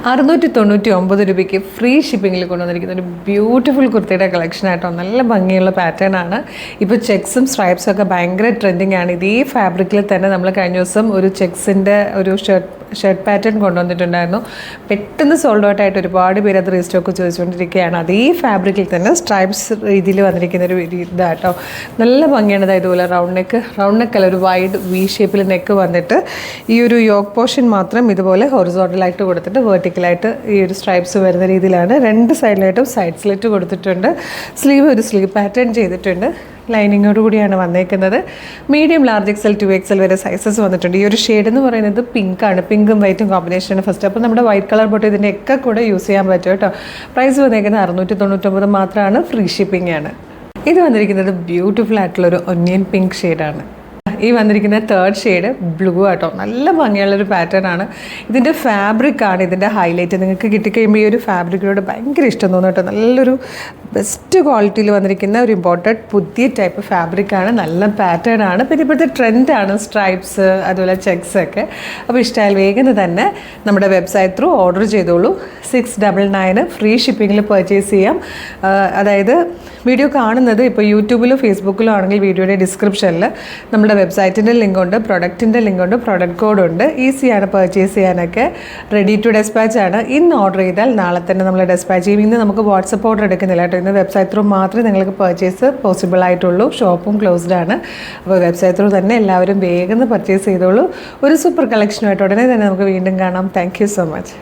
699 രൂപയ്ക്ക് ഫ്രീ ഷിപ്പിങ്ങിൽ കൊണ്ടുവന്നിരിക്കുന്ന ഒരു beautiful കുർത്തിയുടെ collection ആയിട്ടോ. നല്ല ഭംഗിയുള്ള പാറ്റേൺ ആണ്. ഇപ്പോൾ ചെക്സും സ്ട്രൈപ്സും ഒക്കെ ഭയങ്കര ട്രെൻഡിങ് ആണ്. ഇതേ ഫാബ്രിക്കിൽ തന്നെ നമ്മൾ കഴിഞ്ഞ ദിവസം ഒരു ചെക്സിൻ്റെ ഒരു ഷർട്ട് പാറ്റേൺ കൊണ്ടുവന്നിട്ടുണ്ടായിരുന്നു. പെട്ടെന്ന് സോൾഡ് ഔട്ട് ആയിട്ട് ഒരുപാട് പേര് അത് റീസ്റ്റോക്ക് ചോദിച്ചുകൊണ്ടിരിക്കുകയാണ്. അതേ ഫാബ്രിക്കിൽ തന്നെ സ്ട്രൈപ്സ് രീതിയിൽ വന്നിരിക്കുന്ന ഒരു ഇതാട്ടോ. നല്ല ഭംഗിയാണ്. ഇതുപോലെ റൗണ്ട് നെക്ക് അല്ല, ഒരു വൈഡ് വി ഷേപ്പിൽ നെക്ക് വന്നിട്ട് ഈ ഒരു യോക്ക് പോർഷൻ മാത്രം ഇതുപോലെ ഹൊറിസോണ്ടലായിട്ട് കൊടുത്തിട്ട് വെർട്ടിക്കലായിട്ട് ഈ ഒരു സ്ട്രൈപ്സ് വരുന്ന രീതിയിലാണ്. രണ്ട് സൈഡിലായിട്ടും സൈഡ് സ്ലിറ്റ് കൊടുത്തിട്ടുണ്ട്. ഒരു സ്ലീവ് പാറ്റേൺ ചെയ്തിട്ടുണ്ട്. ലൈനിങ്ങോട് കൂടിയാണ് വന്നേക്കുന്നത്. മീഡിയം, ലാർജ് XL, 2XL വരെ സൈസസ് വന്നിട്ടുണ്ട്. ഈ ഒരു ഷെയ്ഡ് എന്ന് പറയുന്നത് പിങ്കാണ്. പിങ്കും വൈറ്റും കോമ്പിനേഷനാണ് ഫസ്റ്റ്. അപ്പോൾ നമ്മുടെ വൈറ്റ് കളർ ബോട്ട് ഇതിൻ്റെയൊക്കെ കൂടെ യൂസ് ചെയ്യാൻ പറ്റും കേട്ടോ. പ്രൈസ് വന്നേക്കുന്നത് 699 മാത്രമാണ്. ഫ്രീ ഷിപ്പിംഗ് ആണ്. ഇത് വന്നിരിക്കുന്നത് ബ്യൂട്ടിഫുൾ ആയിട്ടുള്ളൊരു ഒനിയൻ പിങ്ക് ഷെയ്ഡാണ്. ഈ വന്നിരിക്കുന്ന തേർഡ് ഷെയ്ഡ് ബ്ലൂ ആട്ടോ. നല്ല ഭംഗിയുള്ളൊരു പാറ്റേൺ ആണ്. ഇതിൻ്റെ ഫാബ്രിക്കാണ് ഇതിൻ്റെ ഹൈലൈറ്റ്. നിങ്ങൾക്ക് കിട്ടിക്കഴിയുമ്പോൾ ഈ ഒരു ഫാബ്രിക്കിനോട് ഭയങ്കര ഇഷ്ടം തോന്നും കേട്ടോ. നല്ലൊരു ബെസ്റ്റ് ക്വാളിറ്റിയിൽ വന്നിരിക്കുന്ന ഒരു ഇമ്പോർട്ടഡ് പുതിയ ടൈപ്പ് ഫാബ്രിക്കാണ്. നല്ല പാറ്റേൺ ആണ്. പിന്നെ ഇപ്പോഴത്തെ ട്രെൻഡാണ് സ്ട്രൈപ്സ്, അതുപോലെ ചെക്സ് ഒക്കെ. അപ്പോൾ ഇഷ്ടമായാൽ വേഗം തന്നെ നമ്മുടെ വെബ്സൈറ്റ് ത്രൂ ഓർഡർ ചെയ്തോളൂ. 699 ഫ്രീ ഷിപ്പിങ്ങിൽ പർച്ചേസ് ചെയ്യാം. അതായത് വീഡിയോ കാണുന്നത് ഇപ്പോൾ യൂട്യൂബിലോ ഫേസ്ബുക്കിലോ ആണെങ്കിൽ വീഡിയോയുടെ ഡിസ്ക്രിപ്ഷനിൽ നമ്മുടെ വെബ്സൈറ്റിൻ്റെ ലിങ്കുണ്ട്, പ്രൊഡക്റ്റിൻ്റെ ലിങ്കുണ്ട്, പ്രൊഡക്റ്റ് കോഡുണ്ട്. ഈസിയാണ് പർച്ചേസ് ചെയ്യാനൊക്കെ. റെഡി ടു ഡെസ്പാച്ച് ആണ്. ഇന്ന് ഓർഡർ ചെയ്താൽ നാളെ തന്നെ നമ്മൾ ഡെസ്പാച്ച് ചെയ്യും. ഇന്ന് നമുക്ക് വാട്സപ്പ് ഓർഡർ എടുക്കുന്നില്ല കേട്ടോ. ഇന്ന് വെബ്സൈറ്റ് ത്രൂ മാത്രമേ നിങ്ങൾക്ക് പർച്ചേസ് പോസിബിൾ ആയിട്ടുള്ളൂ. ഷോപ്പും ക്ലോസ്ഡ് ആണ്. അപ്പോൾ വെബ്സൈറ്റ് ത്രൂ തന്നെ എല്ലാവരും വേഗം പർച്ചേസ് ചെയ്തോളൂ. ഒരു സൂപ്പർ കളക്ഷനുമായിട്ട് ഉടനെ തന്നെ നമുക്ക് വീണ്ടും കാണാം. Thank you so much.